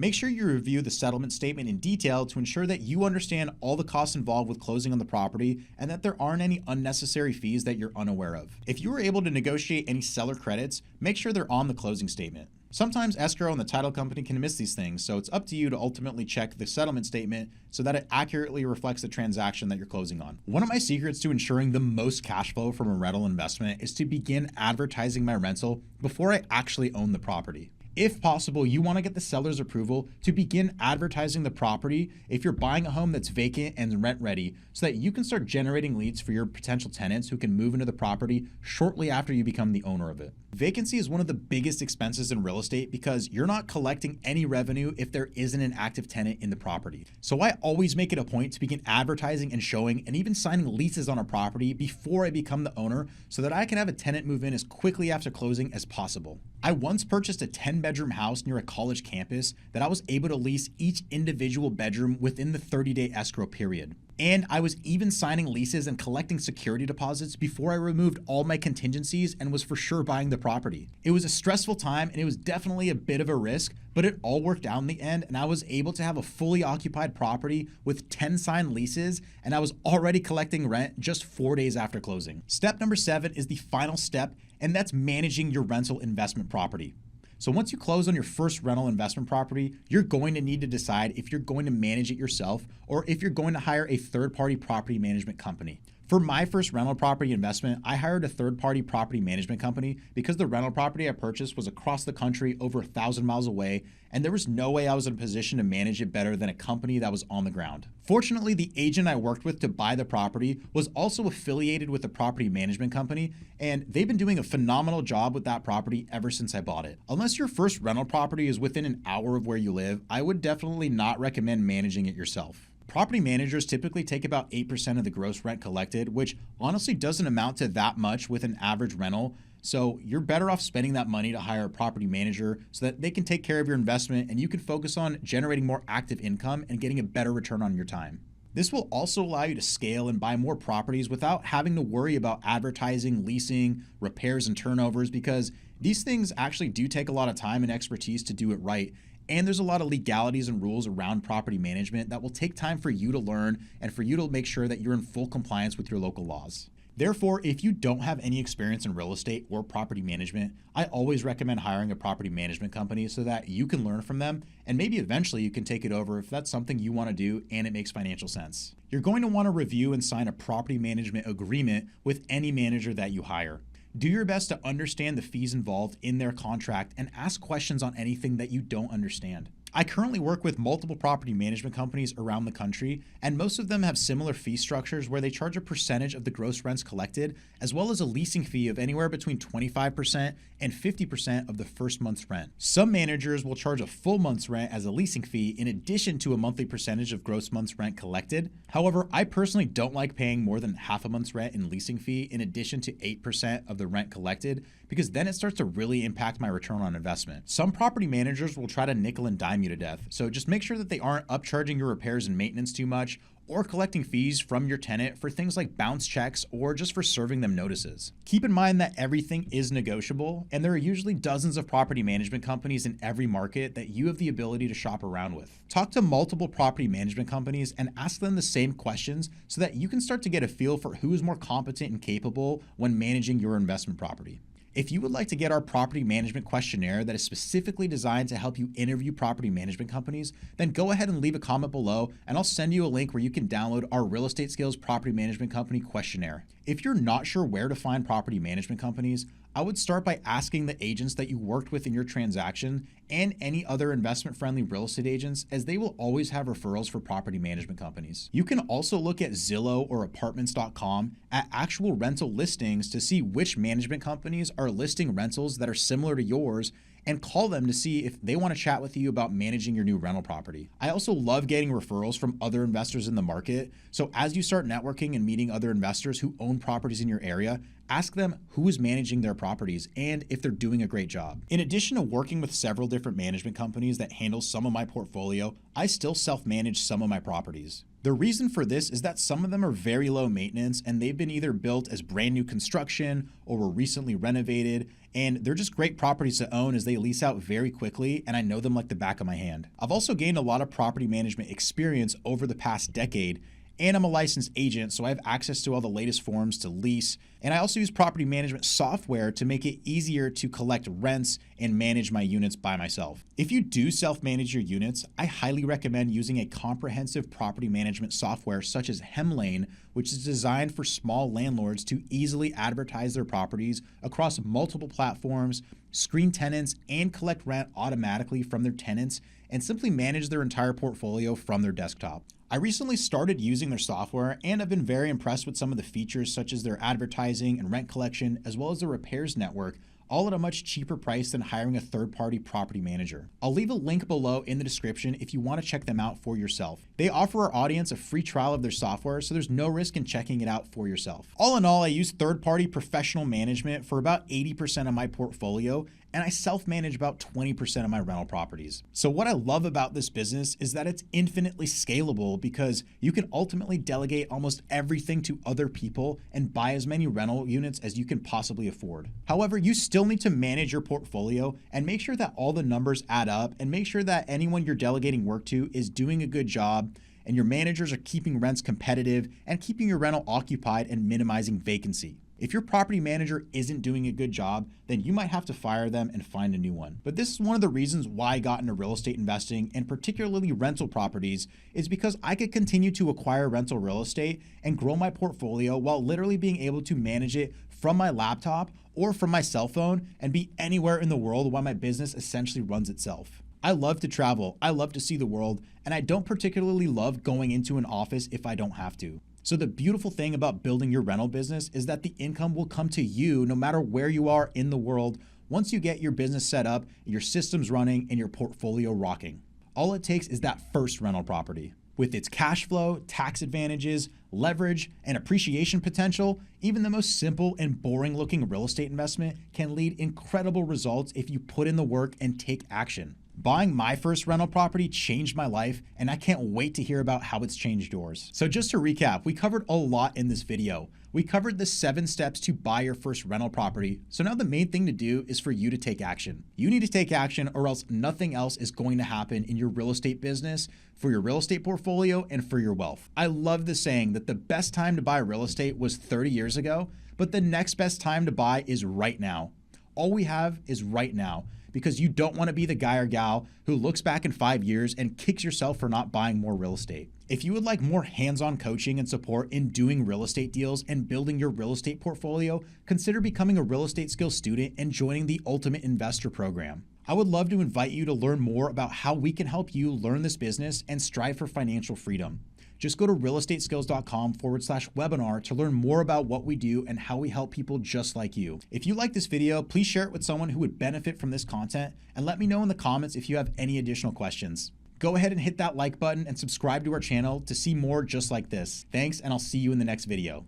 Make sure you review the settlement statement in detail to ensure that you understand all the costs involved with closing on the property and that there aren't any unnecessary fees that you're unaware of. If you were able to negotiate any seller credits, make sure they're on the closing statement. Sometimes escrow and the title company can miss these things, so it's up to you to ultimately check the settlement statement so that it accurately reflects the transaction that you're closing on. One of my secrets to ensuring the most cash flow from a rental investment is to begin advertising my rental before I actually own the property. If possible, you want to get the seller's approval to begin advertising the property if you're buying a home that's vacant and rent ready, so that you can start generating leads for your potential tenants who can move into the property shortly after you become the owner of it. Vacancy is one of the biggest expenses in real estate because you're not collecting any revenue if there isn't an active tenant in the property. So I always make it a point to begin advertising and showing and even signing leases on a property before I become the owner so that I can have a tenant move in as quickly after closing as possible. I once purchased a 10-bedroom house near a college campus that I was able to lease each individual bedroom within the 30-day escrow period. And I was even signing leases and collecting security deposits before I removed all my contingencies and was for sure buying the property. It was a stressful time and it was definitely a bit of a risk, but it all worked out in the end and I was able to have a fully occupied property with 10 signed leases and I was already collecting rent just 4 days after closing. Step number 7 is the final step, and that's managing your rental investment property. So once you close on your first rental investment property, you're going to need to decide if you're going to manage it yourself or if you're going to hire a third-party property management company. For my first rental property investment, I hired a third-party property management company because the rental property I purchased was across the country, over 1,000 miles away, and there was no way I was in a position to manage it better than a company that was on the ground. Fortunately, the agent I worked with to buy the property was also affiliated with the property management company, and they've been doing a phenomenal job with that property ever since I bought it. Unless your first rental property is within an hour of where you live, I would definitely not recommend managing it yourself. Property managers typically take about 8% of the gross rent collected, which honestly doesn't amount to that much with an average rental. So you're better off spending that money to hire a property manager so that they can take care of your investment and you can focus on generating more active income and getting a better return on your time. This will also allow you to scale and buy more properties without having to worry about advertising, leasing, repairs, and turnovers, because these things actually do take a lot of time and expertise to do it right. And there's a lot of legalities and rules around property management that will take time for you to learn and for you to make sure that you're in full compliance with your local laws. Therefore, if you don't have any experience in real estate or property management, I always recommend hiring a property management company so that you can learn from them and maybe eventually you can take it over if that's something you want to do and it makes financial sense. You're going to want to review and sign a property management agreement with any manager that you hire. Do your best to understand the fees involved in their contract and ask questions on anything that you don't understand. I currently work with multiple property management companies around the country, and most of them have similar fee structures where they charge a percentage of the gross rents collected, as well as a leasing fee of anywhere between 25% and 50% of the first month's rent. Some managers will charge a full month's rent as a leasing fee in addition to a monthly percentage of gross month's rent collected. However, I personally don't like paying more than half a month's rent in leasing fee in addition to 8% of the rent collected, because then it starts to really impact my return on investment. Some property managers will try to nickel and dime you to death, so just make sure that they aren't upcharging your repairs and maintenance too much or collecting fees from your tenant for things like bounce checks or just for serving them notices. Keep in mind that everything is negotiable, and there are usually dozens of property management companies in every market that you have the ability to shop around with. Talk to multiple property management companies and ask them the same questions so that you can start to get a feel for who is more competent and capable when managing your investment property. If you would like to get our property management questionnaire that is specifically designed to help you interview property management companies, then go ahead and leave a comment below and I'll send you a link where you can download our Real Estate Skills Property Management Company questionnaire. If you're not sure where to find property management companies, I would start by asking the agents that you worked with in your transaction and any other investment-friendly real estate agents, as they will always have referrals for property management companies. You can also look at Zillow or apartments.com at actual rental listings to see which management companies are listing rentals that are similar to yours and call them to see if they want to chat with you about managing your new rental property. I also love getting referrals from other investors in the market. So as you start networking and meeting other investors who own properties in your area, ask them who is managing their properties and if they're doing a great job. In addition to working with several different management companies that handle some of my portfolio, I still self-manage some of my properties. The reason for this is that some of them are very low maintenance and they've been either built as brand new construction or were recently renovated, and they're just great properties to own as they lease out very quickly and I know them like the back of my hand. I've also gained a lot of property management experience over the past decade, and I'm a licensed agent, so I have access to all the latest forms to lease. And I also use property management software to make it easier to collect rents and manage my units by myself. If you do self-manage your units, I highly recommend using a comprehensive property management software such as Hemlane, which is designed for small landlords to easily advertise their properties across multiple platforms, screen tenants, and collect rent automatically from their tenants, and simply manage their entire portfolio from their desktop. I recently started using their software and I've been very impressed with some of the features such as their advertising and rent collection, as well as their repairs network, all at a much cheaper price than hiring a third-party property manager. I'll leave a link below in the description if you want to check them out for yourself. They offer our audience a free trial of their software, so there's no risk in checking it out for yourself. All in all, I use third-party professional management for about 80% of my portfolio, and I self-manage about 20% of my rental properties. So what I love about this business is that it's infinitely scalable because you can ultimately delegate almost everything to other people and buy as many rental units as you can possibly afford. However, you still need to manage your portfolio and make sure that all the numbers add up and make sure that anyone you're delegating work to is doing a good job and your managers are keeping rents competitive and keeping your rental occupied and minimizing vacancy. If your property manager isn't doing a good job, then you might have to fire them and find a new one. But this is one of the reasons why I got into real estate investing, and particularly rental properties, is because I could continue to acquire rental real estate and grow my portfolio while literally being able to manage it from my laptop or from my cell phone and be anywhere in the world while my business essentially runs itself. I love to travel, I love to see the world, and I don't particularly love going into an office if I don't have to. So the beautiful thing about building your rental business is that the income will come to you no matter where you are in the world once you get your business set up, your systems running, and your portfolio rocking. All it takes is that first rental property. With its cash flow, tax advantages, leverage, and appreciation potential, even the most simple and boring looking real estate investment can lead incredible results if you put in the work and take action. Buying my first rental property changed my life, and I can't wait to hear about how it's changed yours. So just to recap, we covered a lot in this video. We covered the 7 steps to buy your first rental property. So now the main thing to do is for you to take action. You need to take action or else nothing else is going to happen in your real estate business, for your real estate portfolio, and for your wealth. I love the saying that the best time to buy real estate was 30 years ago, but the next best time to buy is right now. All we have is right now, because you don't want to be the guy or gal who looks back in 5 years and kicks yourself for not buying more real estate. If you would like more hands-on coaching and support in doing real estate deals and building your real estate portfolio, consider becoming a real estate skills student and joining the Ultimate Investor Program. I would love to invite you to learn more about how we can help you learn this business and strive for financial freedom. Just go to realestateskills.com/webinar to learn more about what we do and how we help people just like you. If you like this video, please share it with someone who would benefit from this content, and let me know in the comments if you have any additional questions. Go ahead and hit that like button and subscribe to our channel to see more just like this. Thanks, and I'll see you in the next video.